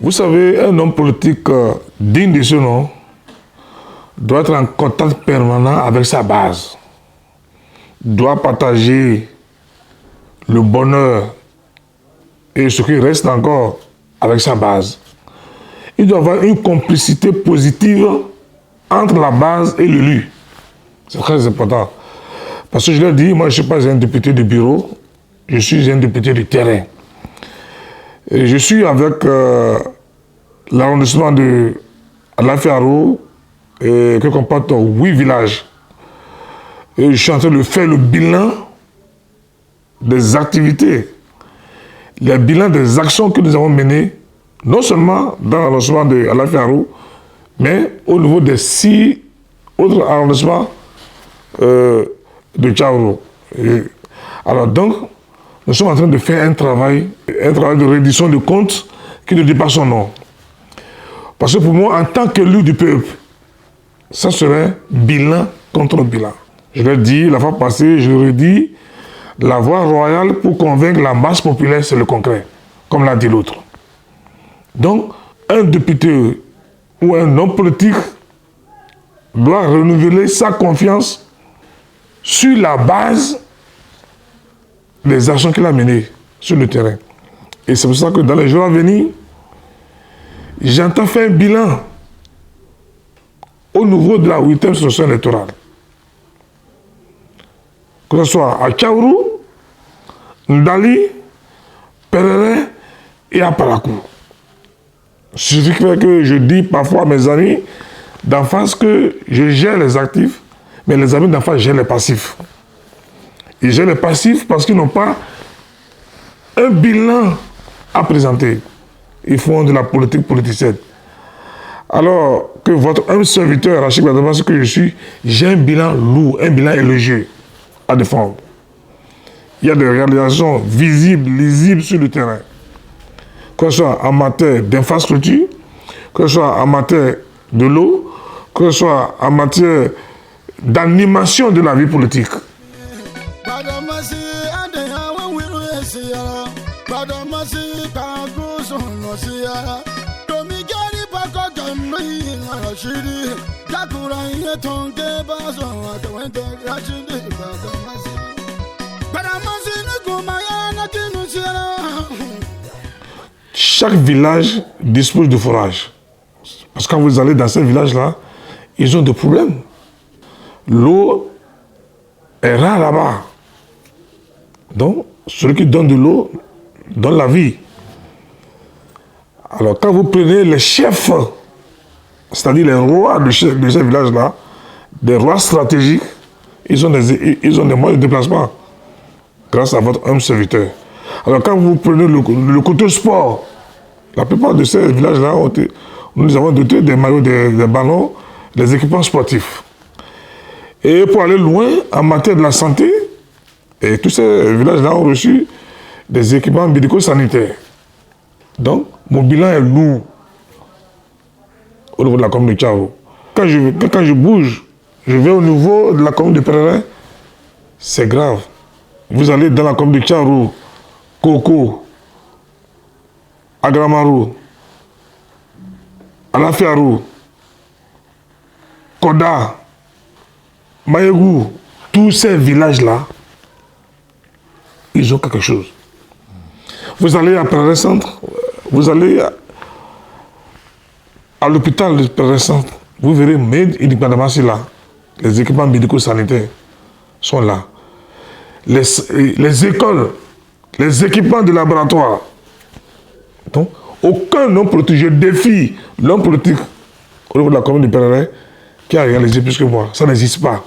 Vous savez, un homme politique digne de ce nom doit être en contact permanent avec sa base, doit partager le bonheur et ce qui reste encore avec sa base. Il doit y avoir une complicité positive entre la base et l'élu. C'est très important. Parce que je leur dis, moi je ne suis pas un député de bureau, je suis un député de terrain. Et je suis avec l'arrondissement de Alafiaro, qui comporte 8 villages. Et je suis en train de faire le bilan des activités, le bilan des actions que nous avons menées, non seulement dans l'arrondissement de Alafiaro, mais au niveau des 6 autres arrondissements de Tchaouro. Alors donc, nous sommes en train de faire un travail de reddition de comptes qui ne dit pas son nom. Parce que pour moi, en tant qu'élu du peuple, ça serait bilan contre bilan. Je l'ai dit la fois passée, je le redis, la voie royale pour convaincre la masse populaire, c'est le concret, comme l'a dit l'autre. Donc, un député ou un homme politique doit renouveler sa confiance sur la base des actions qu'il a menées sur le terrain. Et c'est pour ça que dans les jours à venir, j'entends faire un bilan au niveau de la 8e session électorale. Que ce soit à Tchaouro, Ndali, Perere et à Parakou. Ce qui fait que je dis parfois à mes amis d'en face que je gère les actifs, mais les amis d'en face gèrent les passifs. Ils gèrent les passifs parce qu'ils n'ont pas un bilan à présenter. Ils font de la politique politicienne. Alors que votre humble serviteur, Rachid Badama, ce que je suis, j'ai un bilan lourd, un bilan élogieux à défendre. Il y a des réalisations visibles, lisibles sur le terrain. Que ce soit en matière d'infrastructure, que ce soit en matière de l'eau, que ce soit en matière d'animation de la vie politique. Chaque village dispose de forage. Parce que quand vous allez dans ces villages-là, ils ont des problèmes. L'eau est rare là-bas. Donc, celui qui donne de l'eau donne la vie. Alors, quand vous prenez les chefs, c'est-à-dire les rois de ces villages-là, des rois stratégiques, ils ont des moyens de déplacement grâce à votre humble serviteur. Alors, quand vous prenez le côté sport, la plupart de ces villages-là, nous avons doté des maillots, des ballons, des équipements sportifs. Et pour aller loin, en matière de la santé, et tous ces villages-là ont reçu des équipements médico-sanitaires. Donc, mon bilan est lourd au niveau de la commune de Tchaouro. Quand je bouge, je vais au niveau de la commune de Perere, c'est grave. Vous allez dans la commune de Tchaouro, Koko, Agramaru, Alafiaro, Koda, Maïgou, tous ces villages-là, ils ont quelque chose. Vous allez à Perere Centre, vous allez à l'hôpital de Perere Centre, vous verrez, mais c'est là. Les équipements médico-sanitaires sont là. Les écoles les équipements de laboratoire. Donc, aucun homme politique, je défie l'homme politique au niveau de la commune de Péréret qui a réalisé plus que moi. Ça n'existe pas.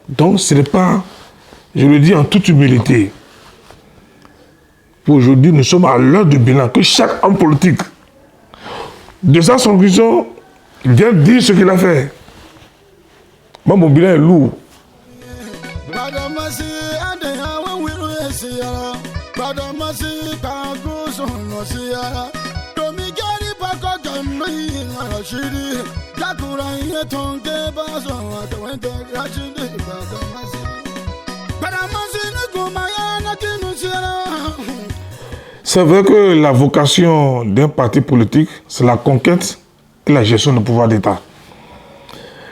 Donc, ce n'est pas, je le dis en toute humilité, aujourd'hui, nous sommes à l'heure du bilan, que chaque homme politique, de sa conclusion, vient dire ce qu'il a fait. Moi, mon bilan est lourd. C'est vrai que la vocation d'un parti politique, c'est la conquête et la gestion du pouvoir d'État.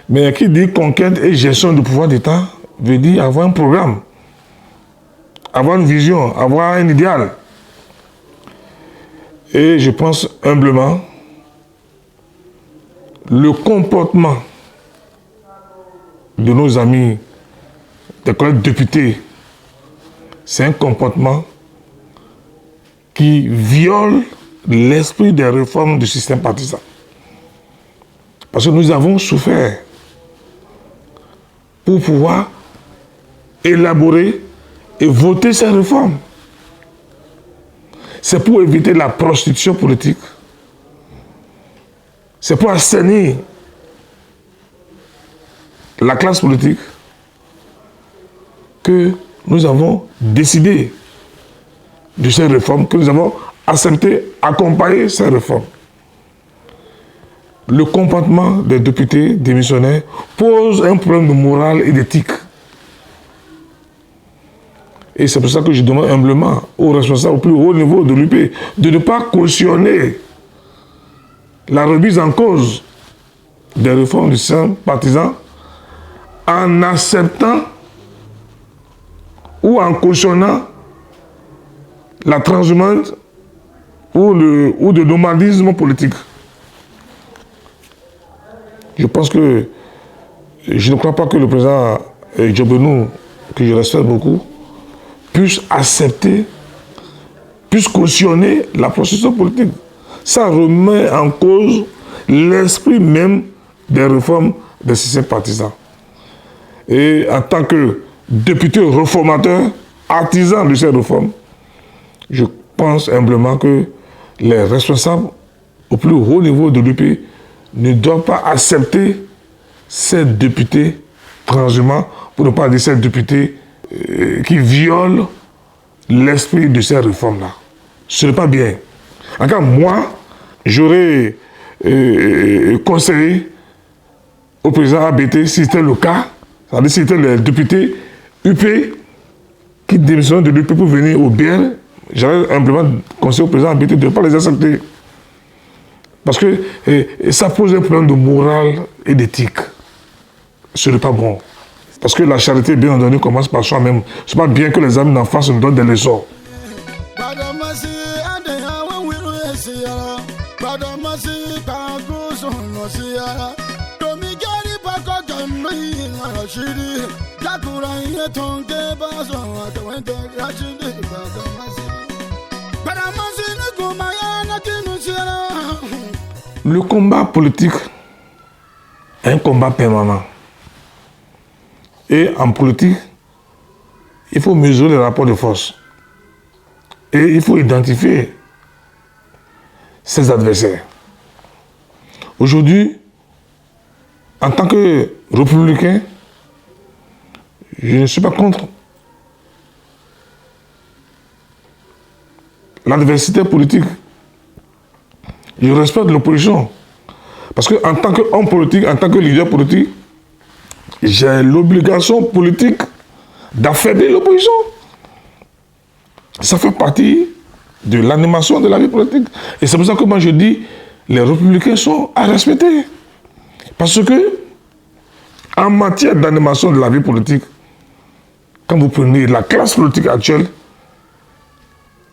Mais qui dit conquête et gestion du pouvoir d'État veut dire avoir un programme, avoir une vision, avoir un idéal. Et je pense humblement, le comportement de nos amis, des collègues députés, c'est un comportement qui viole l'esprit des réformes du système partisan. Parce que nous avons souffert pour pouvoir élaborer et voter ces réformes. C'est pour éviter la prostitution politique. C'est pour assainir la classe politique que nous avons décidé de ces réformes, que nous avons accepté, accompagné ces réformes. Le comportement des députés démissionnaires pose un problème de morale et d'éthique. Et c'est pour ça que je demande humblement aux responsables au plus haut niveau de l'UP de ne pas cautionner la remise en cause des réformes du système partisan en acceptant ou en cautionnant la transhumance ou le nomadisme politique. Je pense que je ne crois pas que le président Djobenou, que je respecte beaucoup, puisse accepter, puisse cautionner la procession politique. Ça remet en cause l'esprit même des réformes des systèmes partisans. Et en tant que député réformateur, artisan de ces réformes, je pense humblement que les responsables au plus haut niveau de l'UP ne doivent pas accepter ces députés transhumants, pour ne pas dire ces députés qui violent l'esprit de ces réformes-là. Ce n'est pas bien. En tout cas, moi, j'aurais conseillé au président ABT, si c'était le cas, c'est-à-dire si c'était les députés UP qui démissionnent de l'UP pour venir au BR, j'aurais humblement conseillé au président ABT de ne pas les accepter. Parce que ça pose un problème de morale et d'éthique. Ce n'est pas bon. Parce que la charité, bien entendu, commence par soi-même. Ce n'est pas bien que les amis d'en face nous donnent des leçons. Le combat politique est un combat permanent. Et en politique, il faut mesurer les rapports de force. Et il faut identifier ses adversaires. Aujourd'hui, en tant que républicain, je ne suis pas contre l'adversité politique. Je respecte l'opposition. Parce qu'en tant qu'homme politique, en tant que leader politique, j'ai l'obligation politique d'affaiblir l'opposition. Ça fait partie de l'animation de la vie politique. Et c'est pour ça que moi je dis, les républicains sont à respecter. Parce que, en matière d'animation de la vie politique, quand vous prenez la classe politique actuelle,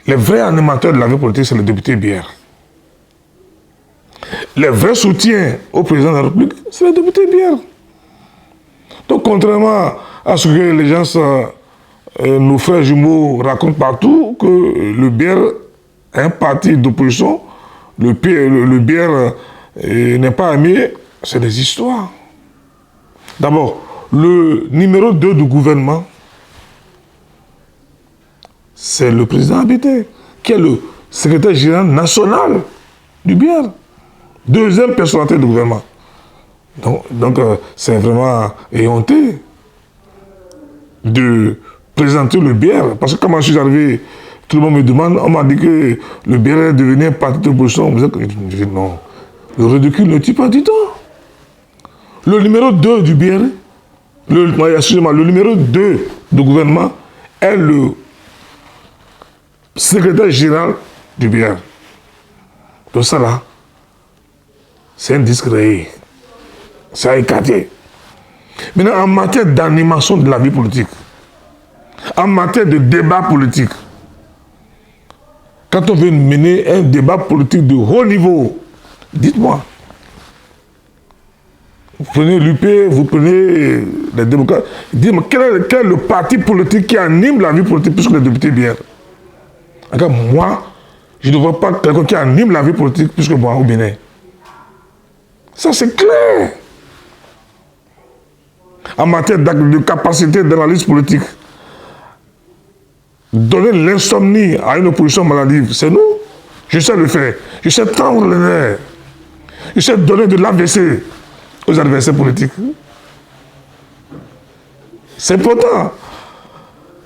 les vrais animateurs de la vie politique, c'est les députés bières. Les vrais soutiens au président de la République, c'est les députés bières. Donc, contrairement à ce que les gens, nos frères jumeaux racontent partout, que le BR est un parti d'opposition, le BR n'est pas aimé, c'est des histoires. D'abord, le numéro 2 du gouvernement, c'est le président Abité, qui est le secrétaire général national du BR. Deuxième personnalité du gouvernement. Donc c'est vraiment éhonté de présenter le BR. Parce que quand je suis arrivé, tout le monde me demande, on m'a dit que le BR est devenu un parti d'opposition. Je dis non, le ridicule ne tue pas du tout. Le numéro 2 du BR, le numéro 2 du gouvernement est le secrétaire général du BR. Donc ça là, c'est un discret. C'est un écarté. Maintenant, en matière d'animation de la vie politique, en matière de débat politique, quand on veut mener un débat politique de haut niveau, dites-moi. Vous prenez l'UP, vous prenez les démocrates. Dites-moi, quel est le parti politique qui anime la vie politique plus que les députés BR? Moi, je ne vois pas quelqu'un qui anime la vie politique plus que moi au Bénin. Ça, c'est clair. En matière de capacité d'analyse politique, donner l'insomnie à une opposition maladive, c'est nous. Je sais le faire. Je sais tendre les nerfs. Je sais donner de l'AVC aux adversaires politiques. C'est important.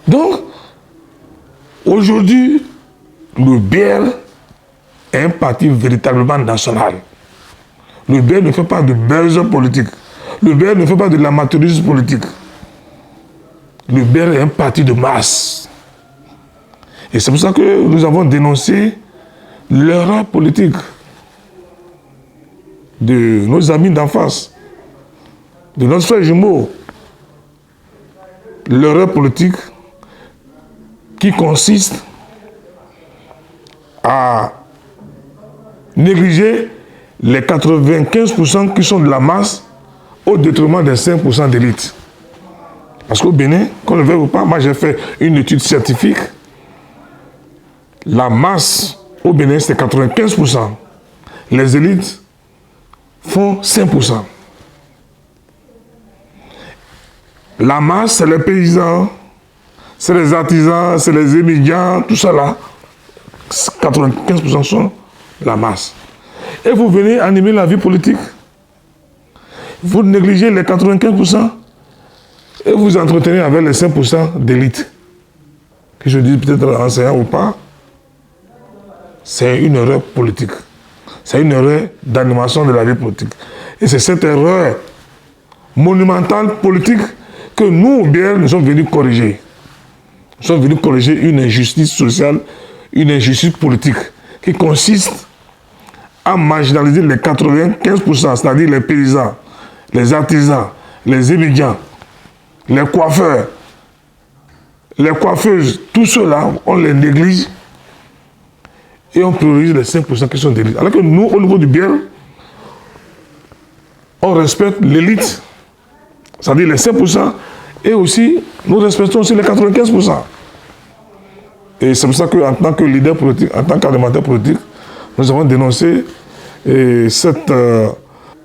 Donc, aujourd'hui, le BR est un parti véritablement national. Le BR ne fait pas de buzz politique. Le BR ne fait pas de l'amateurisme politique. Le BR est un parti de masse. Et c'est pour ça que nous avons dénoncé l'erreur politique de nos amis d'en face, de notre frère jumeau. L'erreur politique qui consiste à négliger les 95% qui sont de la masse au détriment des 5% d'élite. Parce qu'au Bénin, qu'on le veuille ou pas, moi j'ai fait une étude scientifique. La masse au Bénin, c'est 95%. Les élites font 5%. La masse, c'est les paysans, c'est les artisans, c'est les émigrants, tout ça là. 95% sont la masse. Et vous venez animer la vie politique. Vous négligez les 95% et vous entretenez avec les 5% d'élite. Que je dis peut-être enseignant ou pas, c'est une erreur politique. C'est une erreur d'animation de la vie politique. Et c'est cette erreur monumentale politique que nous, bien, nous sommes venus corriger. Nous sommes venus corriger une injustice sociale, une injustice politique qui consiste à marginaliser les 95%, c'est-à-dire les paysans, les artisans, les immigrants, les coiffeurs, les coiffeuses, tout cela, on les néglige et on priorise les 5% qui sont d'élite. Alors que nous, au niveau du bien, on respecte l'élite, c'est-à-dire les 5%, et aussi, nous respectons aussi les 95%. Et c'est pour ça qu'en tant que leader politique, en tant qu'animateur politique, nous avons dénoncé cette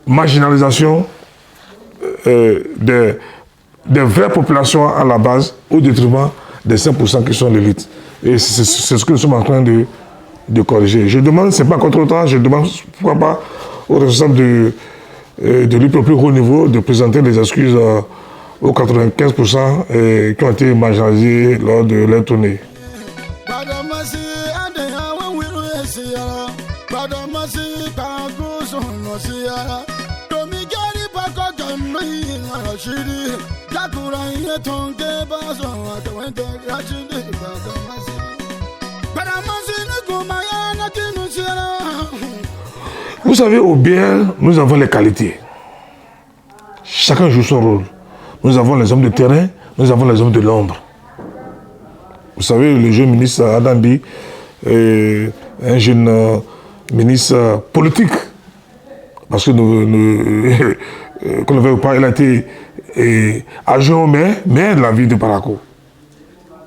marginalisation des vraies populations à la base au détriment des 5% qui sont l'élite. Et c'est ce que nous sommes en train de corriger. Je demande, ce n'est pas encore trop tard, je demande pourquoi pas aux responsables de l'UP au plus haut niveau de présenter des excuses aux 95% qui ont été marginalisés lors de leur tournée. Vous savez, au bien, nous avons les qualités. Chacun joue son rôle. Nous avons les hommes de terrain, nous avons les hommes de l'ombre. Vous savez, le jeune ministre Adam Bi est un jeune ministre politique. Parce que qu'on ne veut pas, il a été adjoint au maire de la ville de Parakou.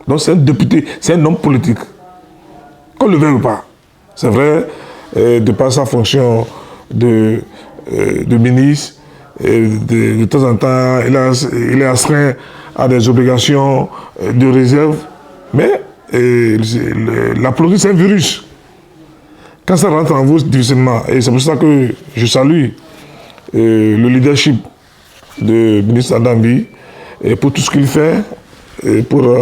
Donc c'est un député, c'est un homme politique. qu'on le veuille ou pas. C'est vrai, de par sa fonction de ministre, de temps en temps, il est astreint à des obligations de réserve, mais la politique, c'est un virus. Quand ça rentre en vous difficilement, et c'est pour ça que je salue le leadership du ministre Adambi pour tout ce qu'il fait, pour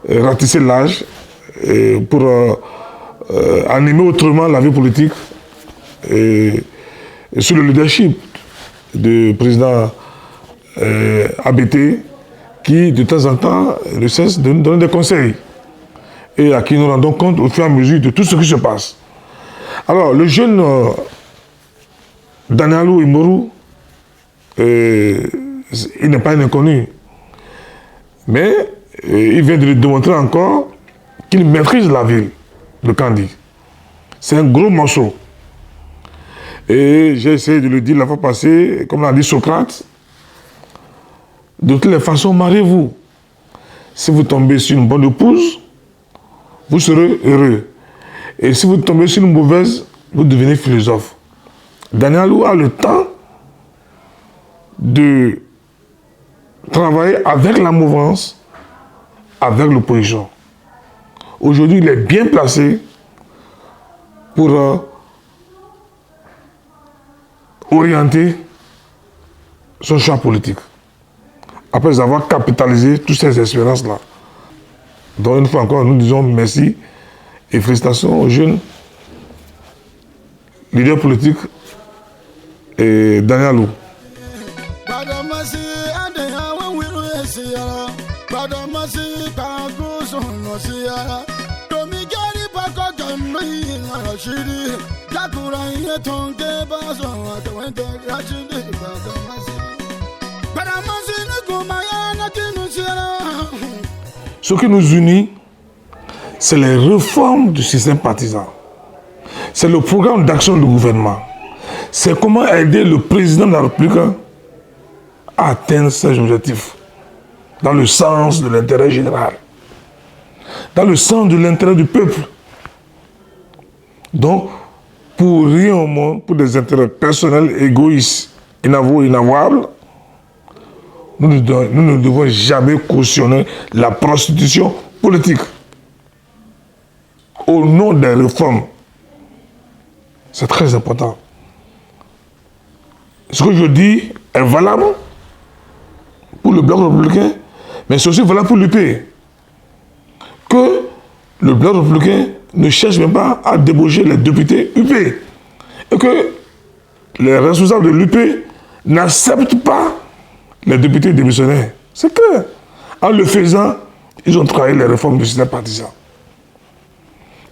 ratisser l'âge, pour animer autrement la vie politique, et sur le leadership du président ABT, qui de temps en temps ne cesse de nous donner des conseils et à qui nous rendons compte au fur et à mesure de tout ce qui se passe. Alors, le jeune Danialou Imourou, il n'est pas un inconnu, mais il vient de lui démontrer encore qu'il maîtrise la ville de Kandi. C'est un gros morceau. Et j'ai essayé de le dire la fois passée, comme l'a dit Socrate, de toutes les façons, mariez-vous. Si vous tombez sur une bonne épouse, vous serez heureux. Et si vous tombez sur une mauvaise, vous devenez philosophe. Danialou a le temps de travailler avec la mouvance, avec l'opposition. Aujourd'hui, il est bien placé pour orienter son choix politique, après avoir capitalisé toutes ces expériences-là. Donc, une fois encore, nous disons merci et félicitations aux jeunes leaders politiques et Danialou. Ce qui nous unit, c'est les réformes du système partisan. C'est le programme d'action du gouvernement. C'est comment aider le président de la République à atteindre ses objectifs dans le sens de l'intérêt général, dans le sens de l'intérêt du peuple. Donc, pour rien au monde, pour des intérêts personnels, égoïstes, inavouables, nous ne devons jamais cautionner la prostitution politique au nom des réformes. C'est très important. Ce que je dis est valable pour le Bloc républicain, mais c'est aussi valable pour l'UP. Que le Bloc républicain ne cherche même pas à débaucher les députés UP. Et que les responsables de l'UP n'acceptent pas les députés démissionnaires. C'est clair. En le faisant, ils ont trahi les réformes du système partisan.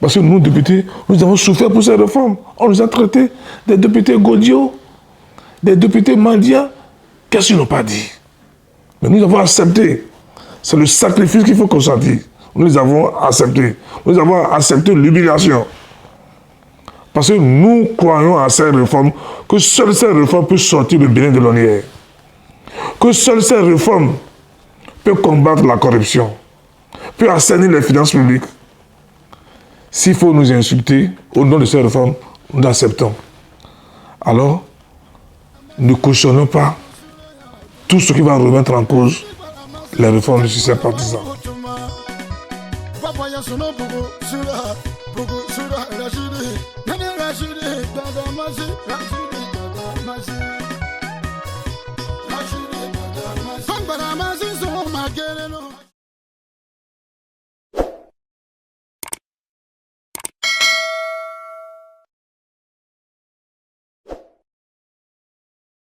Parce que nous, députés, nous avons souffert pour ces réformes. On nous a traités des députés Godio, des députés mendiants. Qu'est-ce qu'ils n'ont pas dit? Mais nous avons accepté. C'est le sacrifice qu'il faut consentir. Nous les avons acceptés. Nous avons accepté l'humiliation. Parce que nous croyons à ces réformes, que seules ces réformes peuvent sortir le Bénin de l'ornière. Que seules ces réformes peuvent combattre la corruption, peuvent assainir les finances publiques. S'il faut nous insulter au nom de ces réformes, nous acceptons. Alors, ne cautionnons pas tout ce qui va remettre en cause les réformes du système partisan.